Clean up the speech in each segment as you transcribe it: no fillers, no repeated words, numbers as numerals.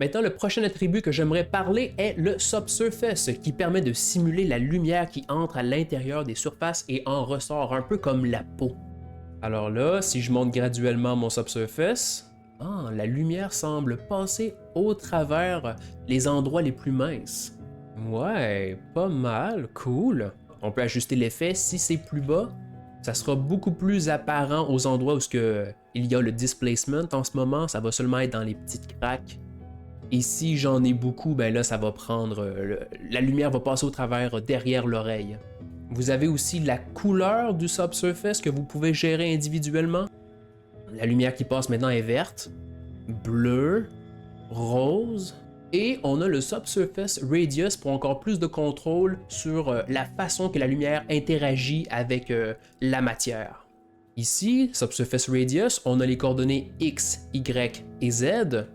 Maintenant, le prochain attribut que j'aimerais parler est le Subsurface, qui permet de simuler la lumière qui entre à l'intérieur des surfaces et en ressort, un peu comme la peau. Alors là, si je monte graduellement mon Subsurface, la lumière semble passer au travers les endroits les plus minces. Ouais, pas mal, cool. On peut ajuster l'effet si c'est plus bas. Ça sera beaucoup plus apparent aux endroits où il y a le displacement en ce moment, ça va seulement être dans les petites craques. Et si j'en ai beaucoup, ben là, ça va prendre. La lumière va passer au travers derrière l'oreille. Vous avez aussi la couleur du Subsurface que vous pouvez gérer individuellement. La lumière qui passe maintenant est verte, bleue, rose. Et on a le Subsurface Radius pour encore plus de contrôle sur la façon que la lumière interagit avec la matière. Ici, Subsurface Radius, on a les coordonnées X, Y et Z.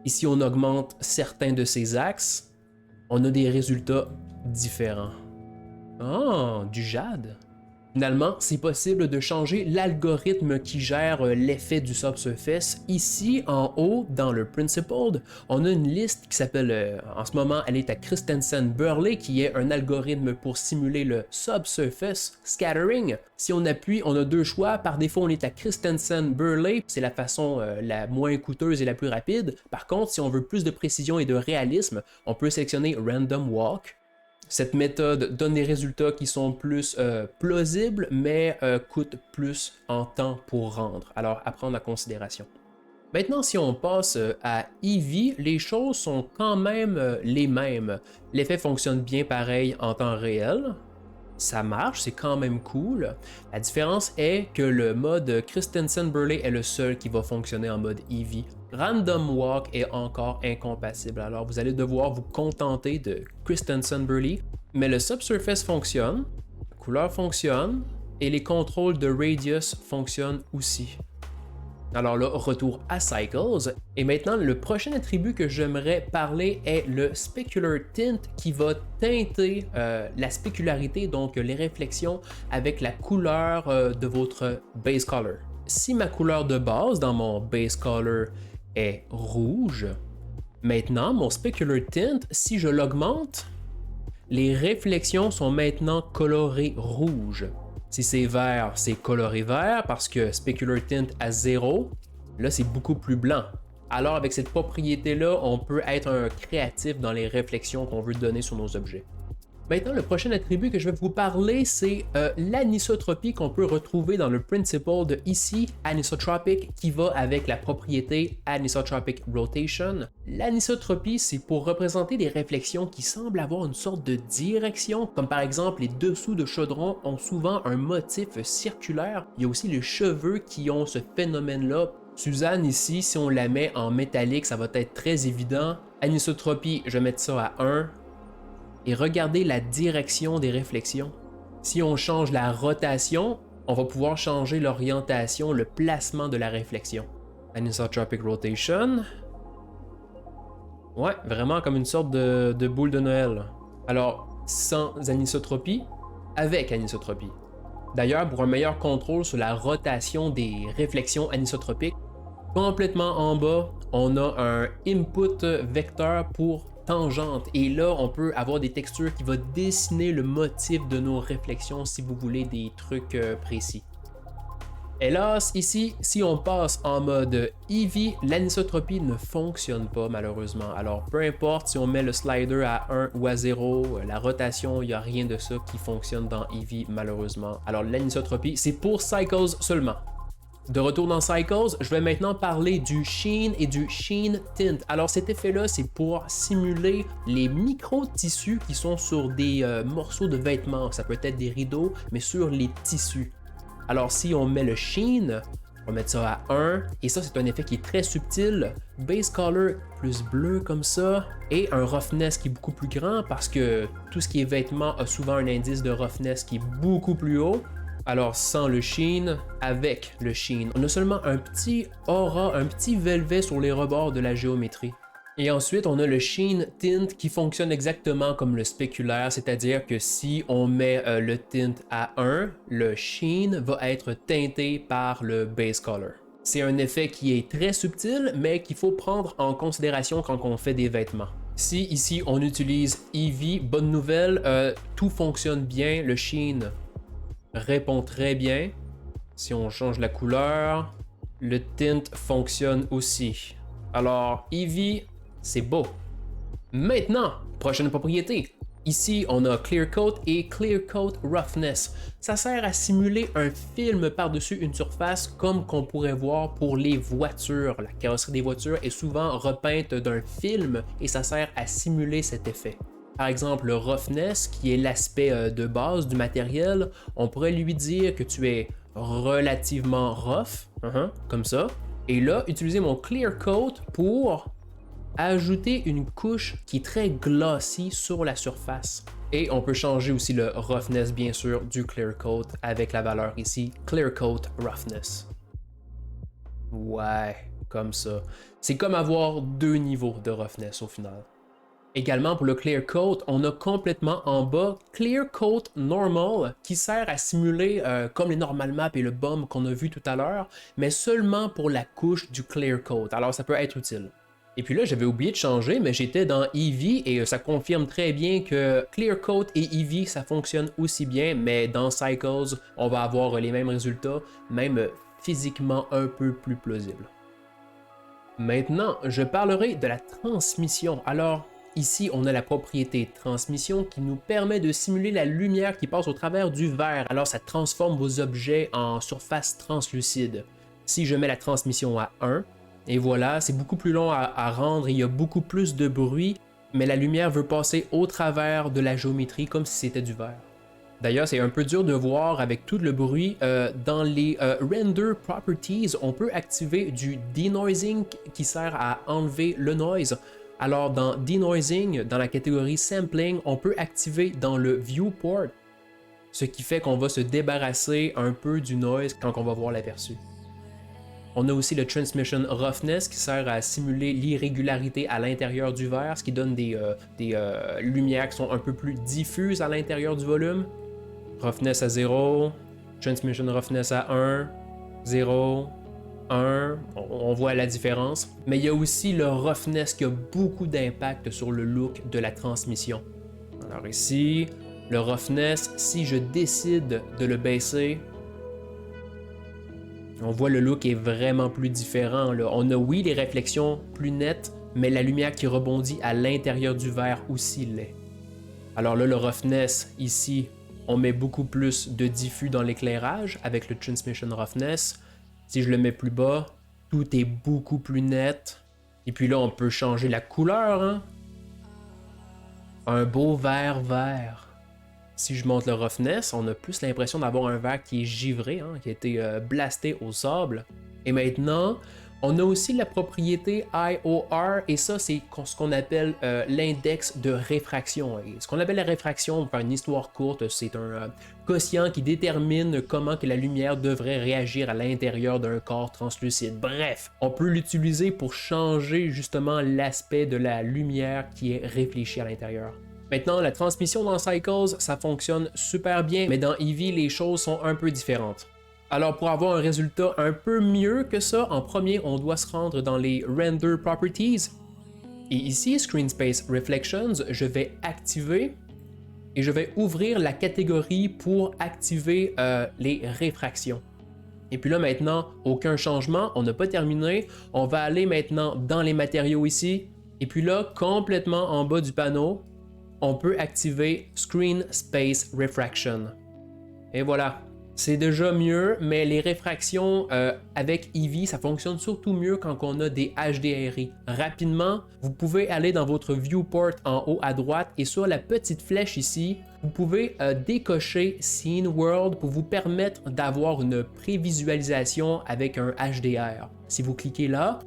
Ici, on augmente certains de ces axes. On a des résultats différents. Du jade. Finalement, c'est possible de changer l'algorithme qui gère l'effet du Subsurface. Ici, en haut, dans le Principled, on a une liste qui s'appelle, en ce moment, elle est à Christensen-Burley, qui est un algorithme pour simuler le Subsurface Scattering. Si on appuie, on a deux choix. Par défaut, on est à Christensen-Burley, c'est la façon la moins coûteuse et la plus rapide. Par contre, si on veut plus de précision et de réalisme, on peut sélectionner Random Walk. Cette méthode donne des résultats qui sont plus plausibles, mais coûtent plus en temps pour rendre. Alors, à prendre en considération. Maintenant, si on passe à Eevee, les choses sont quand même les mêmes. L'effet fonctionne bien pareil en temps réel. Ça marche, c'est quand même cool. La différence est que le mode Christensen-Burley est le seul qui va fonctionner en mode Eevee. Random Walk est encore incompatible, alors vous allez devoir vous contenter de Christensen-Burley. Mais le Subsurface fonctionne, la couleur fonctionne, et les contrôles de Radius fonctionnent aussi. Alors là, retour à Cycles. Et maintenant, le prochain attribut que j'aimerais parler est le Specular Tint qui va teinter la spécularité, donc les réflexions, avec la couleur de votre base color. Si ma couleur de base dans mon base color est rouge, maintenant mon Specular Tint, si je l'augmente, les réflexions sont maintenant colorées rouge. Si c'est vert, c'est coloré vert parce que Specular Tint à 0, là c'est beaucoup plus blanc. Alors avec cette propriété-là, on peut être un créatif dans les réflexions qu'on veut donner sur nos objets. Maintenant, le prochain attribut que je vais vous parler, c'est l'anisotropie qu'on peut retrouver dans le principle de ici, anisotropic, qui va avec la propriété anisotropic rotation. L'anisotropie, c'est pour représenter des réflexions qui semblent avoir une sorte de direction, comme par exemple les dessous de chaudron ont souvent un motif circulaire. Il y a aussi les cheveux qui ont ce phénomène-là. Suzanne ici, si on la met en métallique, ça va être très évident. Anisotropie, je vais mettre ça à 1. Et regardez la direction des réflexions. Si on change la rotation, on va pouvoir changer l'orientation, le placement de la réflexion. Anisotropic rotation. Ouais, vraiment comme une sorte de boule de Noël. Alors, sans anisotropie, avec anisotropie. D'ailleurs, pour un meilleur contrôle sur la rotation des réflexions anisotropiques, complètement en bas, on a un input vecteur pour tangente. Et là, on peut avoir des textures qui vont dessiner le motif de nos réflexions si vous voulez des trucs précis. Hélas, ici, si on passe en mode Eevee, l'anisotropie ne fonctionne pas malheureusement. Alors, peu importe si on met le slider à 1 ou à 0, la rotation, il n'y a rien de ça qui fonctionne dans Eevee malheureusement. Alors, l'anisotropie, c'est pour Cycles seulement. De retour dans Cycles, je vais maintenant parler du Sheen et du Sheen Tint. Alors cet effet-là, c'est pour simuler les micro-tissus qui sont sur des morceaux de vêtements. Ça peut être des rideaux, mais sur les tissus. Alors si on met le Sheen, on va mettre ça à 1, et ça c'est un effet qui est très subtil. Base Color plus bleu comme ça, et un Roughness qui est beaucoup plus grand parce que tout ce qui est vêtements a souvent un indice de Roughness qui est beaucoup plus haut. Alors sans le Sheen, avec le Sheen, on a seulement un petit aura, un petit velvet sur les rebords de la géométrie. Et ensuite, on a le Sheen Tint qui fonctionne exactement comme le spéculaire, c'est-à-dire que si on met le tint à 1, le Sheen va être teinté par le base color. C'est un effet qui est très subtil, mais qu'il faut prendre en considération quand on fait des vêtements. Si ici on utilise Eevee, bonne nouvelle, tout fonctionne bien, le sheen répond très bien. Si on change la couleur, le tint fonctionne aussi. Alors Eevee, c'est beau. Maintenant, prochaine propriété. Ici, on a Clear Coat et Clear Coat Roughness. Ça sert à simuler un film par-dessus une surface comme qu'on pourrait voir pour les voitures. La carrosserie des voitures est souvent repeinte d'un film et ça sert à simuler cet effet. Par exemple, le Roughness, qui est l'aspect de base du matériel, on pourrait lui dire que tu es relativement rough, comme ça. Et là, utiliser mon Clear Coat pour ajouter une couche qui est très glossy sur la surface. Et on peut changer aussi le roughness bien sûr du clear coat avec la valeur ici, clear coat roughness. Ouais, comme ça. C'est comme avoir deux niveaux de roughness au final. Également pour le clear coat, on a complètement en bas clear coat normal qui sert à simuler comme les normal maps et le bum qu'on a vu tout à l'heure, mais seulement pour la couche du clear coat. Alors ça peut être utile. Et puis là, j'avais oublié de changer, mais j'étais dans Eevee et ça confirme très bien que Clear Coat et Eevee, ça fonctionne aussi bien, mais dans Cycles, on va avoir les mêmes résultats, même physiquement un peu plus plausible. Maintenant, je parlerai de la transmission. Alors, ici, on a la propriété transmission qui nous permet de simuler la lumière qui passe au travers du verre. Alors, ça transforme vos objets en surface translucide. Si je mets la transmission à 1, et voilà, c'est beaucoup plus long à rendre, il y a beaucoup plus de bruit, mais la lumière veut passer au travers de la géométrie comme si c'était du verre. D'ailleurs, c'est un peu dur de voir avec tout le bruit. Dans les Render Properties, on peut activer du denoising qui sert à enlever le noise. Alors dans denoising, dans la catégorie sampling, on peut activer dans le viewport, ce qui fait qu'on va se débarrasser un peu du noise quand on va voir l'aperçu. On a aussi le Transmission Roughness qui sert à simuler l'irrégularité à l'intérieur du verre, ce qui donne des lumières qui sont un peu plus diffuses à l'intérieur du volume. Roughness à 0, Transmission Roughness à 1, 0, 1, on voit la différence. Mais il y a aussi le Roughness qui a beaucoup d'impact sur le look de la transmission. Alors ici, le Roughness, si je décide de le baisser, on voit le look est vraiment plus différent. Là. On a oui les réflexions plus nettes, mais la lumière qui rebondit à l'intérieur du verre aussi l'est. Alors là, le roughness, ici, on met beaucoup plus de diffus dans l'éclairage avec le Transmission Roughness. Si je le mets plus bas, tout est beaucoup plus net. Et puis là, on peut changer la couleur. Hein? Un beau vert vert. Si je monte le roughness, on a plus l'impression d'avoir un verre qui est givré, qui a été blasté au sable. Et maintenant, on a aussi la propriété IOR, et ça, c'est ce qu'on appelle l'index de réfraction. Et ce qu'on appelle la réfraction, pour faire une histoire courte, c'est un quotient qui détermine comment que la lumière devrait réagir à l'intérieur d'un corps translucide. Bref, on peut l'utiliser pour changer justement l'aspect de la lumière qui est réfléchie à l'intérieur. Maintenant, la transmission dans Cycles, ça fonctionne super bien, mais dans Eevee, les choses sont un peu différentes. Alors pour avoir un résultat un peu mieux que ça, en premier, on doit se rendre dans les Render Properties. Et ici, Screen Space Reflections, je vais activer et je vais ouvrir la catégorie pour activer les réfractions. Et puis là maintenant, aucun changement, on n'a pas terminé. On va aller maintenant dans les matériaux ici. Et puis là, complètement en bas du panneau, on peut activer Screen Space Refraction. Et voilà. C'est déjà mieux, mais les réfractions avec Eevee, ça fonctionne surtout mieux quand on a des HDRI. Rapidement, vous pouvez aller dans votre viewport en haut à droite et sur la petite flèche ici, vous pouvez décocher Scene World pour vous permettre d'avoir une prévisualisation avec un HDR. Si vous cliquez là,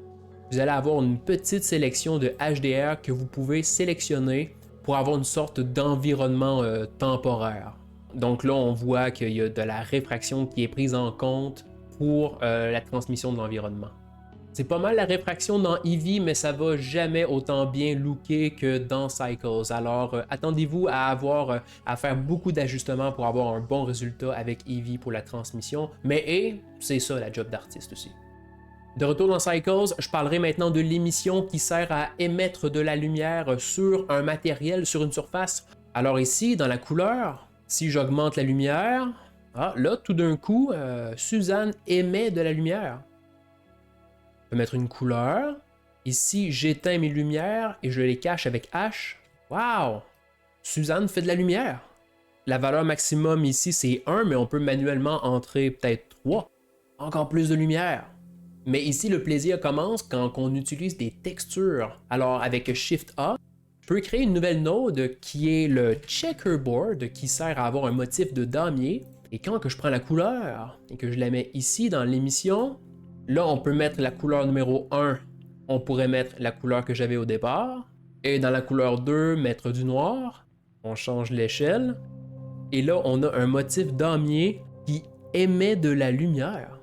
vous allez avoir une petite sélection de HDR que vous pouvez sélectionner pour avoir une sorte d'environnement temporaire. Donc là, on voit qu'il y a de la réfraction qui est prise en compte pour la transmission de l'environnement. C'est pas mal la réfraction dans Eevee, mais ça va jamais autant bien looker que dans Cycles. Alors, attendez-vous à faire beaucoup d'ajustements pour avoir un bon résultat avec Eevee pour la transmission. Mais c'est ça la job d'artiste aussi. De retour dans Cycles, je parlerai maintenant de l'émission qui sert à émettre de la lumière sur un matériel, sur une surface. Alors ici, dans la couleur, si j'augmente la lumière, là, tout d'un coup, Suzanne émet de la lumière. Je peux mettre une couleur. Ici, j'éteins mes lumières et je les cache avec H. Wow! Suzanne fait de la lumière. La valeur maximum ici, c'est 1, mais on peut manuellement entrer peut-être 3. Encore plus de lumière. Mais ici, le plaisir commence quand on utilise des textures. Alors, avec Shift A, je peux créer une nouvelle node qui est le checkerboard, qui sert à avoir un motif de damier. Et quand que je prends la couleur et que je la mets ici dans l'émission, là, on peut mettre la couleur numéro 1. On pourrait mettre la couleur que j'avais au départ. Et dans la couleur 2, mettre du noir. On change l'échelle. Et là, on a un motif damier qui émet de la lumière.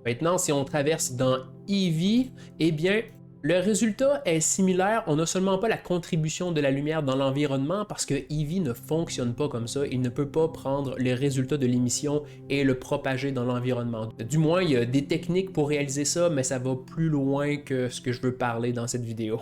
Maintenant, si on traverse dans Eevee, eh bien, le résultat est similaire. On n'a seulement pas la contribution de la lumière dans l'environnement parce que Eevee ne fonctionne pas comme ça. Il ne peut pas prendre les résultats de l'émission et le propager dans l'environnement. Du moins, il y a des techniques pour réaliser ça, mais ça va plus loin que ce que je veux parler dans cette vidéo.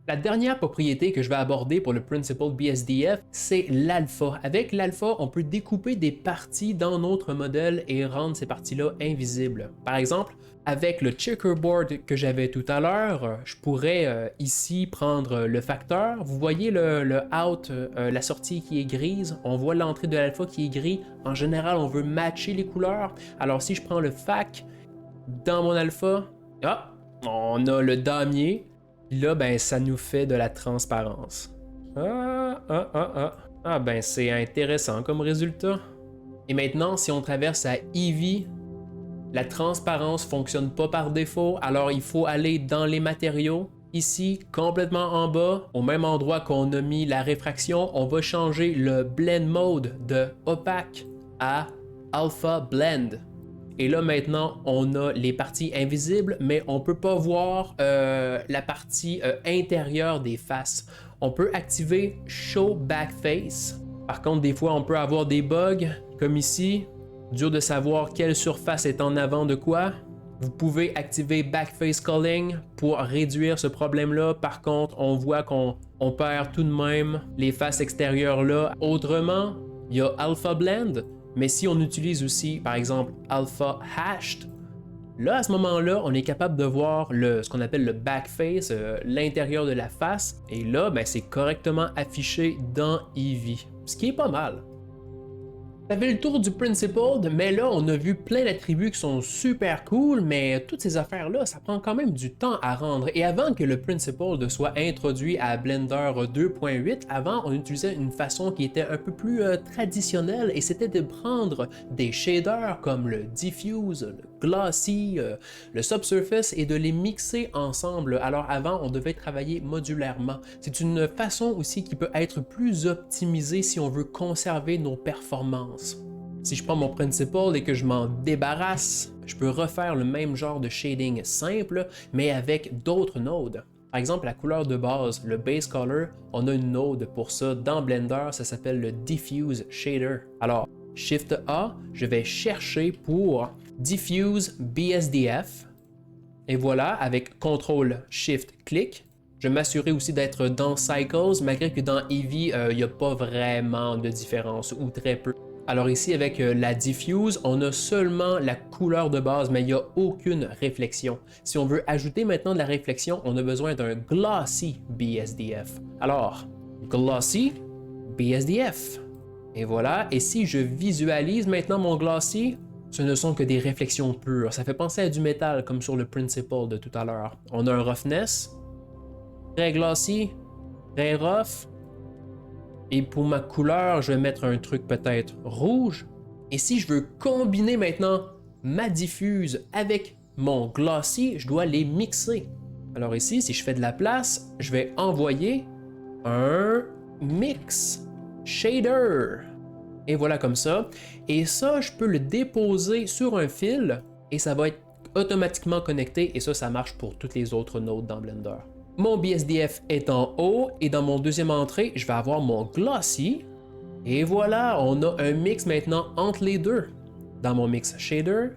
La dernière propriété que je vais aborder pour le Principled BSDF, c'est l'alpha. Avec l'alpha, on peut découper des parties dans notre modèle et rendre ces parties-là invisibles. Par exemple, avec le checkerboard que j'avais tout à l'heure, je pourrais ici prendre le facteur. Vous voyez le out, la sortie qui est grise. On voit l'entrée de l'alpha qui est gris. En général, on veut matcher les couleurs. Alors si je prends le fac dans mon alpha, on a le damier. Là, ben, ça nous fait de la transparence. Ben, c'est intéressant comme résultat. Et maintenant, si on traverse à Eevee, la transparence fonctionne pas par défaut, alors il faut aller dans les matériaux. Ici, complètement en bas, au même endroit qu'on a mis la réfraction, on va changer le blend mode de opaque à alpha blend. Et là, maintenant, on a les parties invisibles, mais on ne peut pas voir la partie intérieure des faces. On peut activer Show Backface. Par contre, des fois, on peut avoir des bugs, comme ici. Dur de savoir quelle surface est en avant de quoi. Vous pouvez activer Backface Culling pour réduire ce problème-là. Par contre, on voit qu'on perd tout de même les faces extérieures là. Autrement, il y a Alpha Blend. Mais si on utilise aussi, par exemple, Alpha Hashed, là, à ce moment-là, on est capable de voir ce qu'on appelle le backface, l'intérieur de la face. Et là, ben, c'est correctement affiché dans Eevee, ce qui est pas mal. Ça fait le tour du Principled, mais là, on a vu plein d'attributs qui sont super cool, mais toutes ces affaires-là, ça prend quand même du temps à rendre. Et avant que le Principled soit introduit à Blender 2.8, avant, on utilisait une façon qui était un peu plus traditionnelle, et c'était de prendre des shaders comme le Diffuse, le Glossy, le Subsurface, et de les mixer ensemble. Alors avant, on devait travailler modulairement. C'est une façon aussi qui peut être plus optimisée si on veut conserver nos performances. Si je prends mon Principled et que je m'en débarrasse, je peux refaire le même genre de shading simple, mais avec d'autres nodes. Par exemple, la couleur de base, le Base Color, on a une node pour ça dans Blender, ça s'appelle le Diffuse Shader. Alors, Shift A, je vais chercher pour Diffuse BSDF, et voilà, avec CTRL Shift Click, je vais m'assurer aussi d'être dans Cycles, malgré que dans Eevee, il n'y a pas vraiment de différence, ou très peu. Alors ici, avec la Diffuse, on a seulement la couleur de base, mais il n'y a aucune réflexion. Si on veut ajouter maintenant de la réflexion, on a besoin d'un Glossy BSDF. Alors, Glossy BSDF. Et voilà, et si je visualise maintenant mon Glossy, ce ne sont que des réflexions pures. Ça fait penser à du métal, comme sur le Principled de tout à l'heure. On a un Roughness, très Glossy, très Rough. Et pour ma couleur, je vais mettre un truc peut-être rouge. Et si je veux combiner maintenant ma diffuse avec mon glossy, je dois les mixer. Alors ici, si je fais de la place, je vais envoyer un mix shader. Et voilà comme ça. Et ça, je peux le déposer sur un fil et ça va être automatiquement connecté. Et ça marche pour toutes les autres nodes dans Blender. Mon BSDF est en haut et dans mon deuxième entrée, je vais avoir mon Glossy. Et voilà, on a un mix maintenant entre les deux. Dans mon Mix Shader,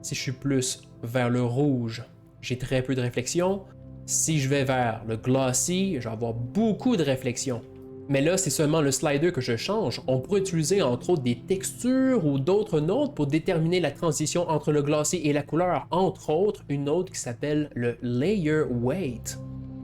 Si je suis plus vers le rouge, j'ai très peu de réflexion. Si je vais vers le glossy, je vais avoir beaucoup de réflexion. Mais là, c'est seulement le slider que je change. On pourrait utiliser entre autres des textures ou d'autres notes pour déterminer la transition entre le glossy et la couleur. Entre autres, une note qui s'appelle le layer weight.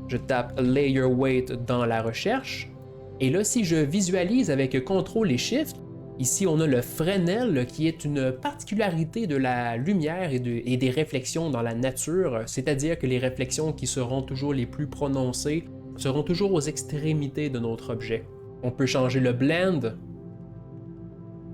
Je tape layer weight dans la recherche. Et là, si je visualise avec CTRL et SHIFT, ici on a le Fresnel qui est une particularité de la lumière et des réflexions dans la nature, c'est-à-dire que les réflexions qui seront toujours les plus prononcées seront toujours aux extrémités de notre objet. On peut changer le blend.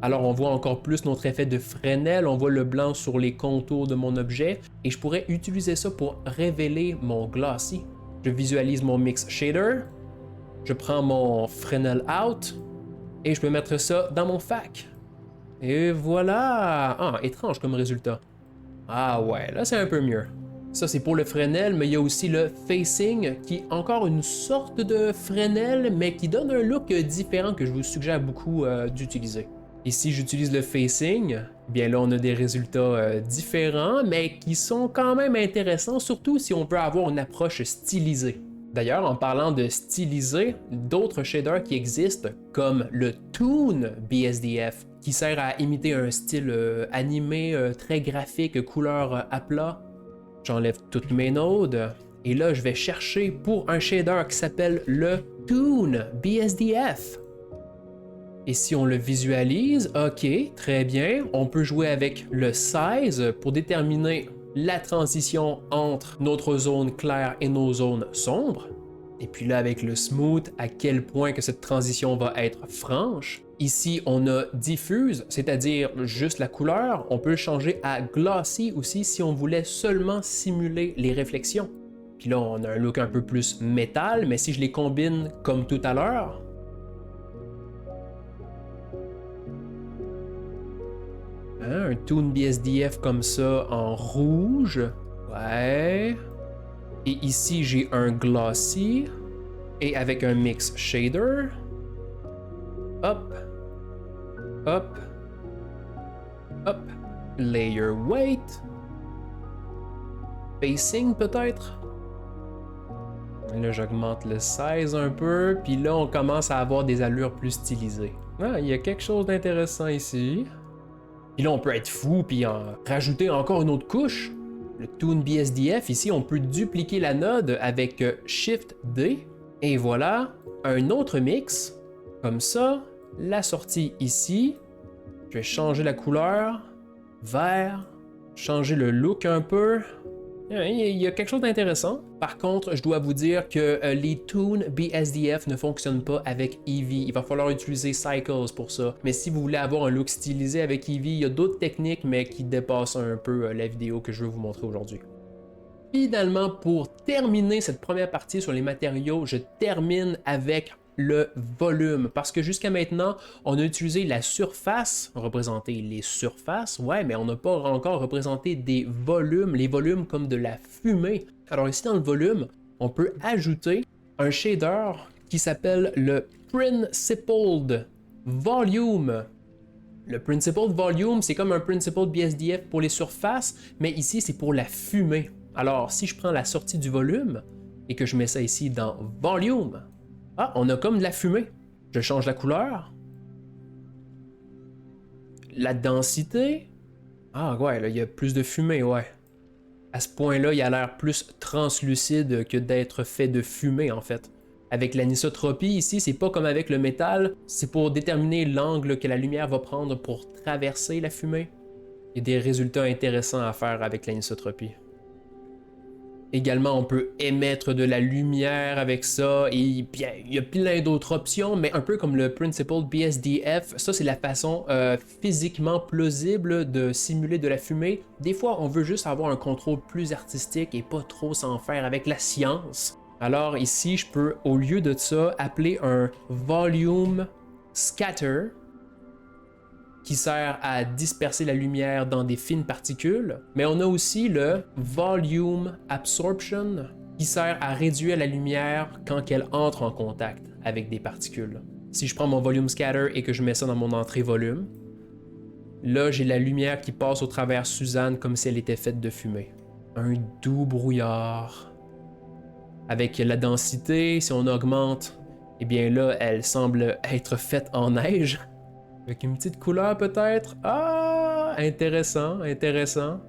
Alors on voit encore plus notre effet de Fresnel, on voit le blanc sur les contours de mon objet et je pourrais utiliser ça pour révéler mon glossy. Je visualise mon mix shader, je prends mon Fresnel out et je peux mettre ça dans mon FAC. Et voilà! Ah, étrange comme résultat. Ah ouais, là c'est un peu mieux. Ça c'est pour le Fresnel, mais il y a aussi le Facing qui est encore une sorte de Fresnel, mais qui donne un look différent que je vous suggère beaucoup d'utiliser. Et si j'utilise le Facing, bien là on a des résultats différents, mais qui sont quand même intéressants, surtout si on veut avoir une approche stylisée. D'ailleurs, en parlant de styliser, d'autres shaders qui existent, comme le Toon BSDF, qui sert à imiter un style animé très graphique, couleur à plat. J'enlève toutes mes nodes, et là je vais chercher pour un shader qui s'appelle le Toon BSDF. Et si on le visualise, ok, très bien, on peut jouer avec le size pour déterminer la transition entre notre zone claire et nos zones sombres. Et puis là, avec le smooth, à quel point que cette transition va être franche. Ici, on a diffuse, c'est-à-dire juste la couleur. On peut le changer à glossy aussi si on voulait seulement simuler les réflexions. Puis là, on a un look un peu plus métal, mais si je les combine comme tout à l'heure, un Toon BSDF comme ça en rouge. Ouais. Et ici, j'ai un glossy. Et avec un mix shader. Hop. Hop. Hop. Layer weight. Facing peut-être. Là, j'augmente le size un peu. Puis là, on commence à avoir des allures plus stylisées. Ah, il y a quelque chose d'intéressant ici. Puis là, on peut être fou puis en rajouter encore une autre couche. Le Toon BSDF, ici, on peut dupliquer la node avec Shift-D. Et voilà, un autre mix. Comme ça, la sortie ici. Je vais changer la couleur. Vert. Changer le look un peu. Il y a quelque chose d'intéressant. Par contre, je dois vous dire que les Toon BSDF ne fonctionnent pas avec Eevee. Il va falloir utiliser Cycles pour ça. Mais si vous voulez avoir un look stylisé avec Eevee, il y a d'autres techniques, mais qui dépassent un peu la vidéo que je veux vous montrer aujourd'hui. Finalement, pour terminer cette première partie sur les matériaux, je termine avec le volume, parce que jusqu'à maintenant, on a utilisé la surface, représenter les surfaces, ouais, mais on n'a pas encore représenté des volumes, les volumes comme de la fumée. Alors ici dans le volume, on peut ajouter un shader qui s'appelle le Principled Volume. Le Principled Volume, c'est comme un Principled BSDF pour les surfaces, mais ici c'est pour la fumée. Alors si je prends la sortie du volume et que je mets ça ici dans Volume, ah, on a comme de la fumée. Je change la couleur. La densité. Ah ouais, là, il y a plus de fumée, ouais. À ce point-là, il a l'air plus translucide que d'être fait de fumée, en fait. Avec l'anisotropie, ici, c'est pas comme avec le métal. C'est pour déterminer l'angle que la lumière va prendre pour traverser la fumée. Il y a des résultats intéressants à faire avec l'anisotropie. Également, on peut émettre de la lumière avec ça, et bien, il y a plein d'autres options, mais un peu comme le Principled BSDF, ça c'est la façon physiquement plausible de simuler de la fumée. Des fois, on veut juste avoir un contrôle plus artistique et pas trop s'en faire avec la science. Alors ici, je peux, au lieu de ça, appeler un Volume Scatter, qui sert à disperser la lumière dans des fines particules, mais on a aussi le Volume Absorption, qui sert à réduire la lumière quand elle entre en contact avec des particules. Si je prends mon Volume Scatter et que je mets ça dans mon entrée volume, Là, j'ai la lumière qui passe au travers Suzanne comme si elle était faite de fumée. Un doux brouillard. Avec la densité, si on augmente, eh bien là, elle semble être faite en neige. Avec une petite couleur peut-être. Ah, intéressant, intéressant.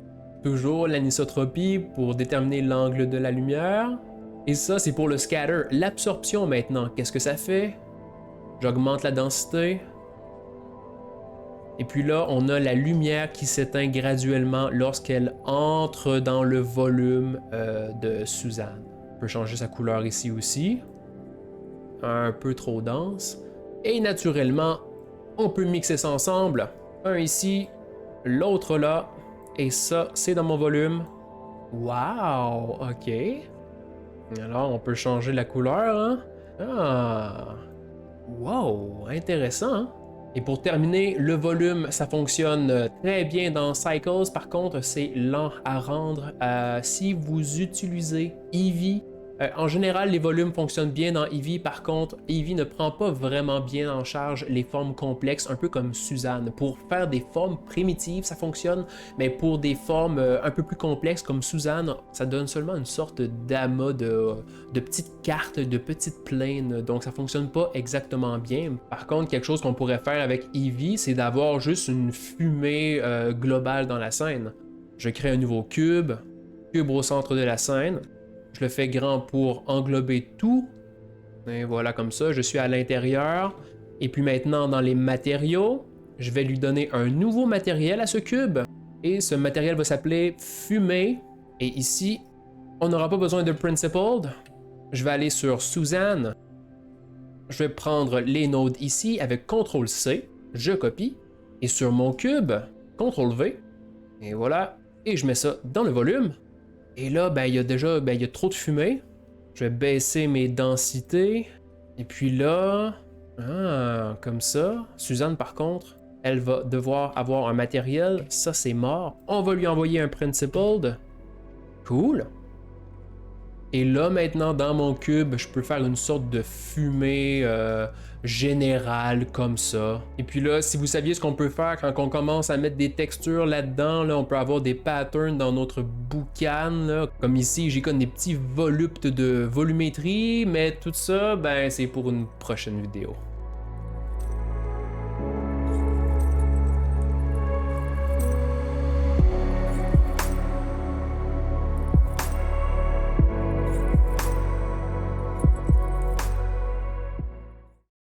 Toujours l'anisotropie pour déterminer l'angle de la lumière. Et ça, c'est pour le scatter. L'absorption maintenant, qu'est-ce que ça fait? J'augmente la densité. Et puis là, on a la lumière qui s'éteint graduellement lorsqu'elle entre dans le volume de Suzanne. On peut changer sa couleur ici aussi. Un peu trop dense. Et naturellement, on peut mixer ça ensemble. Un ici, l'autre là. Et ça, c'est dans mon volume. Wow, ok. Alors, on peut changer la couleur, hein? Ah. Wow, intéressant, hein? Et pour terminer, le volume, ça fonctionne très bien dans Cycles. Par contre, c'est lent à rendre. Si vous utilisez Eevee, en général, les volumes fonctionnent bien dans Eevee. Par contre, Eevee ne prend pas vraiment bien en charge les formes complexes, un peu comme Suzanne. Pour faire des formes primitives, ça fonctionne, mais pour des formes un peu plus complexes comme Suzanne, ça donne seulement une sorte d'amas de petites cartes, de petites plaines. Donc, ça fonctionne pas exactement bien. Par contre, quelque chose qu'on pourrait faire avec Eevee, c'est d'avoir juste une fumée globale dans la scène. Je crée un nouveau cube au centre de la scène. Je le fais grand pour englober tout. Et voilà, comme ça, je suis à l'intérieur. Et puis maintenant, dans les matériaux, je vais lui donner un nouveau matériel à ce cube. Et ce matériel va s'appeler fumée. Et ici, on n'aura pas besoin de principled. Je vais aller sur Suzanne. Je vais prendre les nodes ici avec CTRL-C. Je copie. Et sur mon cube, CTRL-V. Et voilà. Et je mets ça dans le volume. Et là, il y a trop de fumée. Je vais baisser mes densités. Et puis là, comme ça. Suzanne, par contre, elle va devoir avoir un matériel. Ça, c'est mort. On va lui envoyer un principled. Cool. Et là, maintenant, dans mon cube, je peux faire une sorte de fumée générale comme ça. Et puis là, si vous saviez ce qu'on peut faire quand on commence à mettre des textures là-dedans, là, on peut avoir des patterns dans notre boucan. Là. Comme ici, j'ai comme des petits voluptes de volumétrie, mais tout ça, c'est pour une prochaine vidéo.